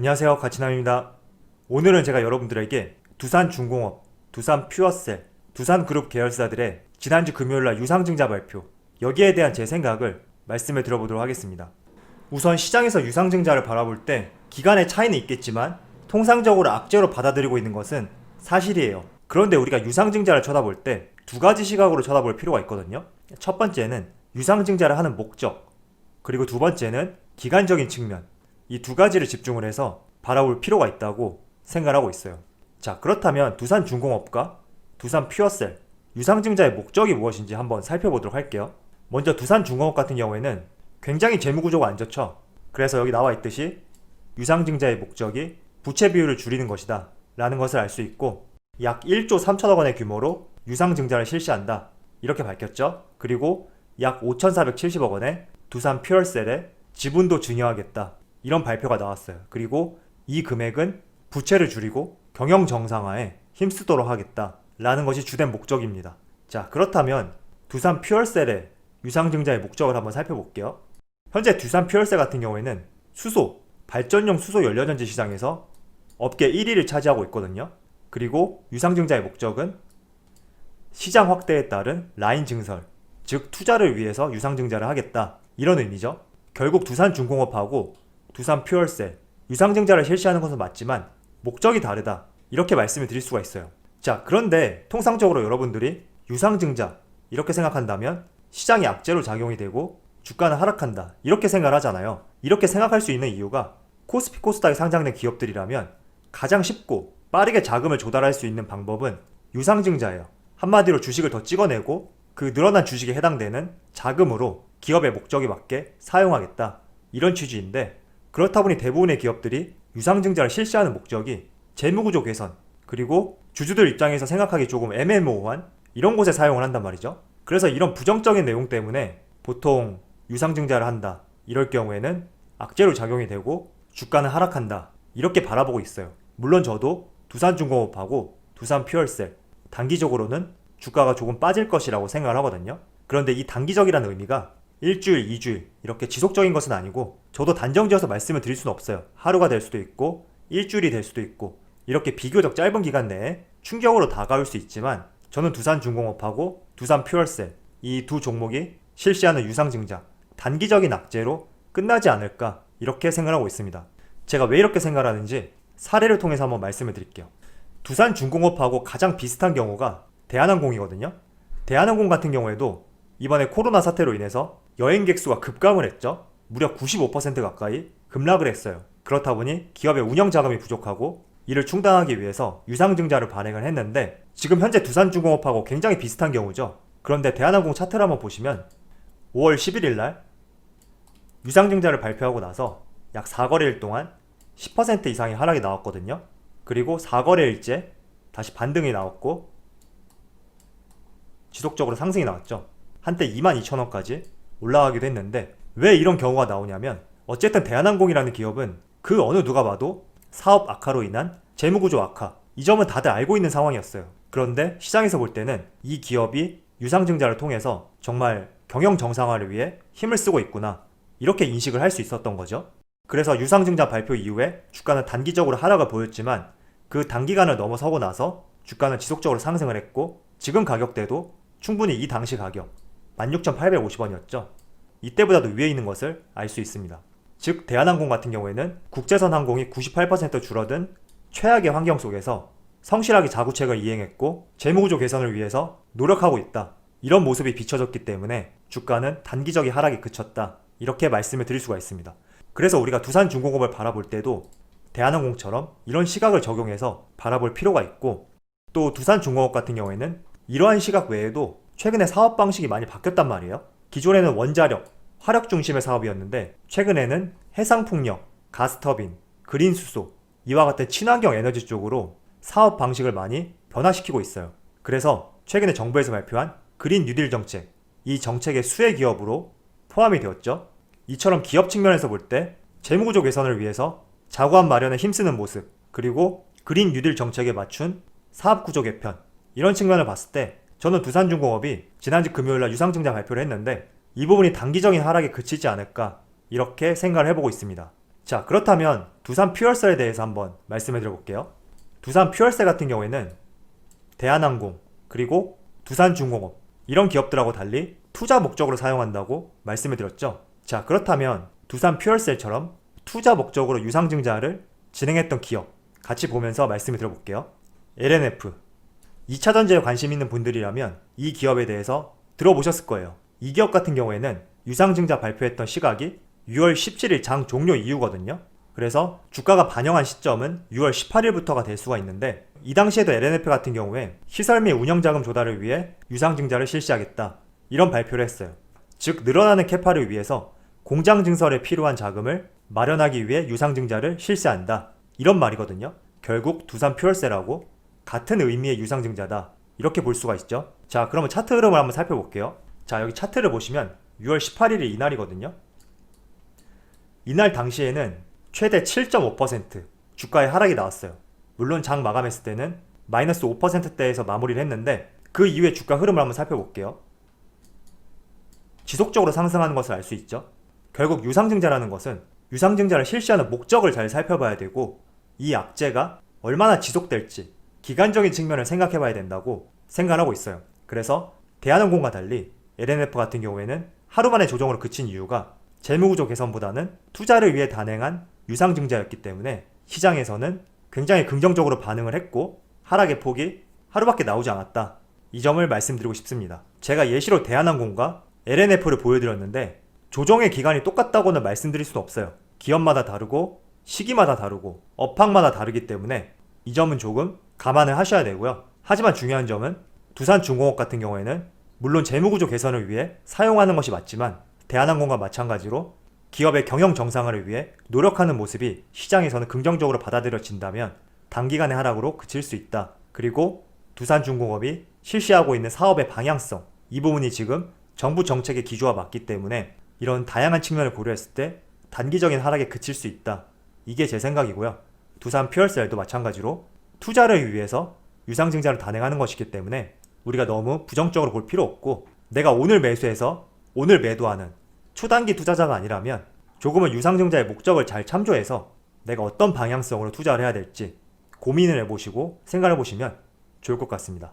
안녕하세요, 가치남입니다. 오늘은 제가 여러분들에게 두산중공업, 두산퓨어셀, 두산그룹 계열사들의 지난주 금요일날 유상증자 발표, 여기에 대한 제 생각을 말씀을 드려보도록 하겠습니다. 우선 시장에서 유상증자를 바라볼 때 기간의 차이는 있겠지만 통상적으로 악재로 받아들이고 있는 것은 사실이에요. 그런데 우리가 유상증자를 쳐다볼 때 두 가지 시각으로 쳐다볼 필요가 있거든요. 첫 번째는 유상증자를 하는 목적, 그리고 두 번째는 기간적인 측면, 이 두 가지를 집중을 해서 바라볼 필요가 있다고 생각하고 있어요. 자, 그렇다면 두산중공업과 두산퓨어셀, 유상증자의 목적이 무엇인지 한번 살펴보도록 할게요. 먼저 두산중공업 같은 경우에는 굉장히 재무구조가 안 좋죠. 그래서 여기 나와 있듯이 유상증자의 목적이 부채 비율을 줄이는 것이다 라는 것을 알 수 있고, 약 1조 3천억 원의 규모로 유상증자를 실시한다 이렇게 밝혔죠. 그리고 약 5,470억 원의 두산퓨어셀에 지분도 증여하겠다 이런 발표가 나왔어요. 그리고 이 금액은 부채를 줄이고 경영 정상화에 힘쓰도록 하겠다 라는 것이 주된 목적입니다. 자, 그렇다면 두산퓨어셀의 유상증자의 목적을 한번 살펴볼게요. 현재 두산퓨어셀 같은 경우에는 수소, 발전용 수소 연료전지 시장에서 업계 1위를 차지하고 있거든요. 그리고 유상증자의 목적은 시장 확대에 따른 라인 증설, 즉 투자를 위해서 유상증자를 하겠다 이런 의미죠. 결국 두산중공업하고 두산퓨어셀, 유상증자를 실시하는 것은 맞지만 목적이 다르다 이렇게 말씀을 드릴 수가 있어요. 자, 그런데 통상적으로 여러분들이 유상증자 이렇게 생각한다면 시장이 악재로 작용이 되고 주가는 하락한다 이렇게 생각을 하잖아요. 이렇게 생각할 수 있는 이유가 코스피 코스닥에 상장된 기업들이라면 가장 쉽고 빠르게 자금을 조달할 수 있는 방법은 유상증자예요. 한마디로 주식을 더 찍어내고 그 늘어난 주식에 해당되는 자금으로 기업의 목적에 맞게 사용하겠다 이런 취지인데, 그렇다 보니 대부분의 기업들이 유상증자를 실시하는 목적이 재무구조 개선, 그리고 주주들 입장에서 생각하기 조금 애매모호한 이런 곳에 사용을 한단 말이죠. 그래서 이런 부정적인 내용 때문에 보통 유상증자를 한다 이럴 경우에는 악재로 작용이 되고 주가는 하락한다 이렇게 바라보고 있어요. 물론 저도 두산중공업하고 두산퓨어셀 단기적으로는 주가가 조금 빠질 것이라고 생각을 하거든요. 그런데 이 단기적이라는 의미가 일주일, 2주일 이렇게 지속적인 것은 아니고, 저도 단정지어서 말씀을 드릴 수는 없어요. 하루가 될 수도 있고 일주일이 될 수도 있고 이렇게 비교적 짧은 기간 내에 충격으로 다가올 수 있지만, 저는 두산중공업하고 두산퓨어셀 이 두 종목이 실시하는 유상증자 단기적인 악재로 끝나지 않을까 이렇게 생각하고 있습니다. 제가 왜 이렇게 생각하는지 사례를 통해서 한번 말씀을 드릴게요. 두산중공업하고 가장 비슷한 경우가 대한항공이거든요. 대한항공 같은 경우에도 이번에 코로나 사태로 인해서 여행객 수가 급감을 했죠. 무려 95% 가까이 급락을 했어요. 그렇다 보니 기업의 운영 자금이 부족하고 이를 충당하기 위해서 유상증자를 발행을 했는데, 지금 현재 두산중공업하고 굉장히 비슷한 경우죠. 그런데 대한항공 차트를 한번 보시면 5월 11일 날 유상증자를 발표하고 나서 약 4거래일 동안 10% 이상의 하락이 나왔거든요. 그리고 4거래일째 다시 반등이 나왔고 지속적으로 상승이 나왔죠. 한때 22,000원까지 올라가기도 했는데, 왜 이런 경우가 나오냐면 어쨌든 대한항공이라는 기업은 그 어느 누가 봐도 사업 악화로 인한 재무구조 악화, 이 점은 다들 알고 있는 상황이었어요. 그런데 시장에서 볼 때는 이 기업이 유상증자를 통해서 정말 경영 정상화를 위해 힘을 쓰고 있구나 이렇게 인식을 할 수 있었던 거죠. 그래서 유상증자 발표 이후에 주가는 단기적으로 하락을 보였지만 그 단기간을 넘어서고 나서 주가는 지속적으로 상승을 했고, 지금 가격대도 충분히 이 당시 가격 16,850원이었죠. 이때보다도 위에 있는 것을 알 수 있습니다. 즉 대한항공 같은 경우에는 국제선 항공이 98% 줄어든 최악의 환경 속에서 성실하게 자구책을 이행했고 재무구조 개선을 위해서 노력하고 있다 이런 모습이 비춰졌기 때문에 주가는 단기적인 하락에 그쳤다 이렇게 말씀을 드릴 수가 있습니다. 그래서 우리가 두산중공업을 바라볼 때도 대한항공처럼 이런 시각을 적용해서 바라볼 필요가 있고, 또 두산중공업 같은 경우에는 이러한 시각 외에도 최근에 사업 방식이 많이 바뀌었단 말이에요. 기존에는 원자력, 화력 중심의 사업이었는데 최근에는 해상풍력, 가스터빈, 그린수소 이와 같은 친환경 에너지 쪽으로 사업 방식을 많이 변화시키고 있어요. 그래서 최근에 정부에서 발표한 그린 뉴딜 정책, 이 정책의 수혜 기업으로 포함이 되었죠. 이처럼 기업 측면에서 볼 때 재무구조 개선을 위해서 자구안 마련에 힘쓰는 모습, 그리고 그린 뉴딜 정책에 맞춘 사업구조 개편, 이런 측면을 봤을 때 저는 두산중공업이 지난주 금요일날 유상증자 발표를 했는데 이 부분이 단기적인 하락에 그치지 않을까 이렇게 생각을 해보고 있습니다. 자, 그렇다면 두산 퓨얼셀에 대해서 한번 말씀해 드려볼게요. 두산 퓨얼셀 같은 경우에는 대한항공 그리고 두산중공업 이런 기업들하고 달리 투자 목적으로 사용한다고 말씀을 드렸죠. 자, 그렇다면 두산 퓨얼셀처럼 투자 목적으로 유상증자를 진행했던 기업 같이 보면서 말씀을 드려볼게요. LNF 2차전지에 관심 있는 분들이라면 이 기업에 대해서 들어보셨을 거예요. 이 기업 같은 경우에는 유상증자 발표했던 시각이 6월 17일 장 종료 이후거든요. 그래서 주가가 반영한 시점은 6월 18일부터가 될 수가 있는데 이 당시에도 LNF 같은 경우에 시설 및 운영자금 조달을 위해 유상증자를 실시하겠다 이런 발표를 했어요. 즉 늘어나는 캐파를 위해서 공장 증설에 필요한 자금을 마련하기 위해 유상증자를 실시한다 이런 말이거든요. 결국 두산 퓨얼셀하고 같은 의미의 유상증자다 이렇게 볼 수가 있죠. 자, 그러면 차트 흐름을 한번 살펴볼게요. 자, 여기 차트를 보시면 6월 18일이 이날이거든요. 이날 당시에는 최대 7.5% 주가의 하락이 나왔어요. 물론 장 마감했을 때는 마이너스 5%대에서 마무리를 했는데 그 이후에 주가 흐름을 한번 살펴볼게요. 지속적으로 상승하는 것을 알 수 있죠. 결국 유상증자라는 것은 유상증자를 실시하는 목적을 잘 살펴봐야 되고 이 악재가 얼마나 지속될지 기간적인 측면을 생각해 봐야 된다고 생각하고 있어요. 그래서 대한항공과 달리 LNF 같은 경우에는 하루 만에 조정으로 그친 이유가 재무구조 개선보다는 투자를 위해 단행한 유상증자였기 때문에 시장에서는 굉장히 긍정적으로 반응을 했고 하락의 폭이 하루밖에 나오지 않았다. 이 점을 말씀드리고 싶습니다. 제가 예시로 대한항공과 LNF를 보여드렸는데 조정의 기간이 똑같다고는 말씀드릴 수는 없어요. 기업마다 다르고 시기마다 다르고 업황마다 다르기 때문에 이 점은 조금 감안을 하셔야 되고요. 하지만 중요한 점은 두산중공업 같은 경우에는 물론 재무구조 개선을 위해 사용하는 것이 맞지만 대한항공과 마찬가지로 기업의 경영 정상화를 위해 노력하는 모습이 시장에서는 긍정적으로 받아들여진다면 단기간의 하락으로 그칠 수 있다. 그리고 두산중공업이 실시하고 있는 사업의 방향성 이 부분이 지금 정부 정책의 기조와 맞기 때문에 이런 다양한 측면을 고려했을 때 단기적인 하락에 그칠 수 있다. 이게 제 생각이고요. 두산 퓨얼셀도 마찬가지로 투자를 위해서 유상증자를 단행하는 것이기 때문에 우리가 너무 부정적으로 볼 필요 없고 내가 오늘 매수해서 오늘 매도하는 초단기 투자자가 아니라면 조금은 유상증자의 목적을 잘 참조해서 내가 어떤 방향성으로 투자를 해야 될지 고민을 해보시고 생각을 해보시면 좋을 것 같습니다.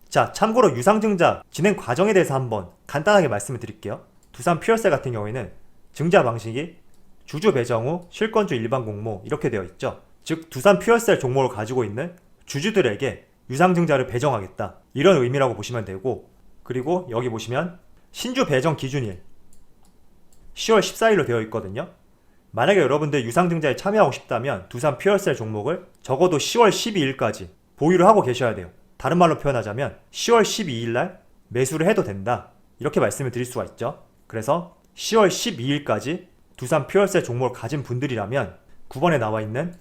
자, 참고로 유상증자 진행 과정에 대해서 한번 간단하게 말씀을 드릴게요. 두산 퓨얼셀 같은 경우에는 증자 방식이 주주 배정 후 실권주 일반 공모 이렇게 되어 있죠. 즉 두산 퓨얼셀 종목을 가지고 있는 주주들에게 유상증자를 배정하겠다 이런 의미라고 보시면 되고 그리고 여기 보시면 신주 배정 기준일 10월 14일로 되어 있거든요. 만약에 여러분들 유상증자에 참여하고 싶다면 두산 퓨얼셀 종목을 적어도 10월 12일까지 보유를 하고 계셔야 돼요. 다른 말로 표현하자면 10월 12일날 매수를 해도 된다 이렇게 말씀을 드릴 수가 있죠. 그래서 10월 12일까지 두산 퓨얼셀 종목을 가진 분들이라면 9번에 나와 있는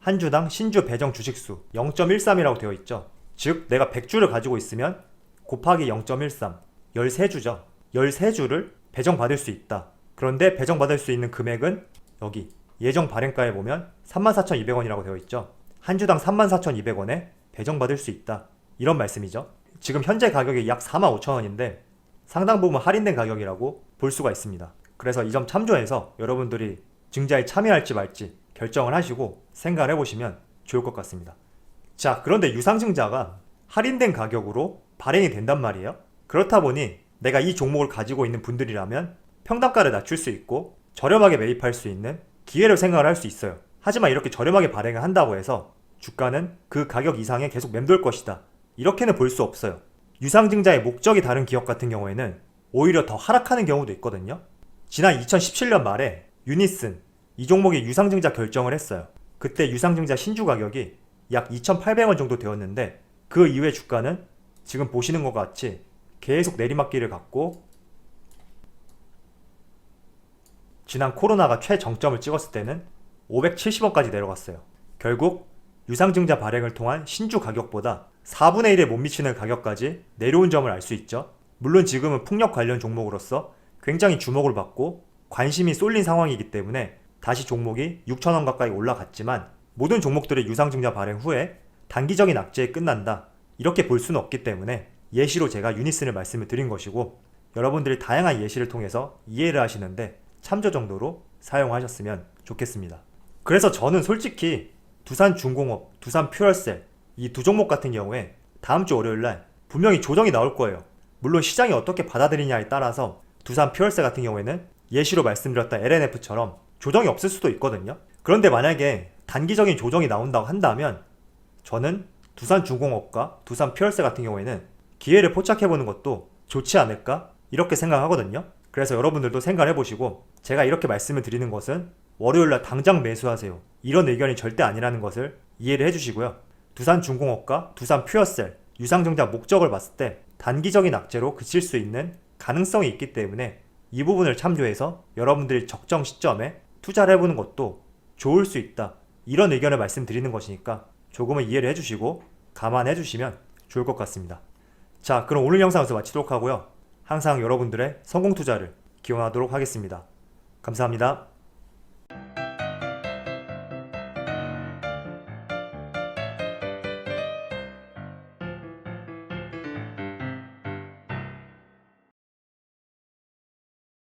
한 주당 신주 배정 주식수 0.13이라고 되어 있죠. 즉 내가 100주를 가지고 있으면 곱하기 0.13 13주죠. 13주를 배정받을 수 있다. 그런데 배정받을 수 있는 금액은 여기 예정 발행가에 보면 34,200원이라고 되어 있죠. 한 주당 34,200원에 배정받을 수 있다. 이런 말씀이죠. 지금 현재 가격이 약 45,000원인데 상당 부분 할인된 가격이라고 볼 수가 있습니다. 그래서 이 점 참조해서 여러분들이 증자에 참여할지 말지 결정을 하시고 생각을 해보시면 좋을 것 같습니다. 자, 그런데 유상증자가 할인된 가격으로 발행이 된단 말이에요. 그렇다 보니 내가 이 종목을 가지고 있는 분들이라면 평단가를 낮출 수 있고 저렴하게 매입할 수 있는 기회를 생각을 할 수 있어요. 하지만 이렇게 저렴하게 발행을 한다고 해서 주가는 그 가격 이상에 계속 맴돌 것이다 이렇게는 볼 수 없어요. 유상증자의 목적이 다른 기업 같은 경우에는 오히려 더 하락하는 경우도 있거든요. 지난 2017년 말에 유니슨 이 종목이 유상증자 결정을 했어요. 그때 유상증자 신주 가격이 약 2,800원 정도 되었는데 그 이후의 주가는 지금 보시는 것 같이 계속 내리막길을 갔고 지난 코로나가 최정점을 찍었을 때는 570원까지 내려갔어요. 결국 유상증자 발행을 통한 신주 가격보다 4분의 1에 못 미치는 가격까지 내려온 점을 알 수 있죠. 물론 지금은 풍력 관련 종목으로서 굉장히 주목을 받고 관심이 쏠린 상황이기 때문에 다시 종목이 6,000원 가까이 올라갔지만 모든 종목들의 유상증자 발행 후에 단기적인 악재에 끝난다 이렇게 볼 수는 없기 때문에 예시로 제가 유니슨을 말씀을 드린 것이고 여러분들이 다양한 예시를 통해서 이해를 하시는데 참조 정도로 사용하셨으면 좋겠습니다. 그래서 저는 솔직히 두산중공업, 두산퓨얼셀 이 두 종목 같은 경우에 다음 주 월요일날 분명히 조정이 나올 거예요. 물론 시장이 어떻게 받아들이냐에 따라서 두산퓨얼셀 같은 경우에는 예시로 말씀드렸던 LNF처럼 조정이 없을 수도 있거든요. 그런데 만약에 단기적인 조정이 나온다고 한다면 저는 두산중공업과 두산퓨얼셀 같은 경우에는 기회를 포착해보는 것도 좋지 않을까 이렇게 생각하거든요. 그래서 여러분들도 생각을 해보시고 제가 이렇게 말씀을 드리는 것은 월요일날 당장 매수하세요 이런 의견이 절대 아니라는 것을 이해를 해주시고요. 두산중공업과 두산퓨얼셀 유상증자 목적을 봤을 때 단기적인 악재로 그칠 수 있는 가능성이 있기 때문에 이 부분을 참조해서 여러분들이 적정 시점에 투자를 해보는 것도 좋을 수 있다 이런 의견을 말씀드리는 것이니까 조금은 이해를 해주시고 감안해 주시면 좋을 것 같습니다. 자, 그럼 오늘 영상에서 마치도록 하고요. 항상 여러분들의 성공 투자를 기원하도록 하겠습니다. 감사합니다.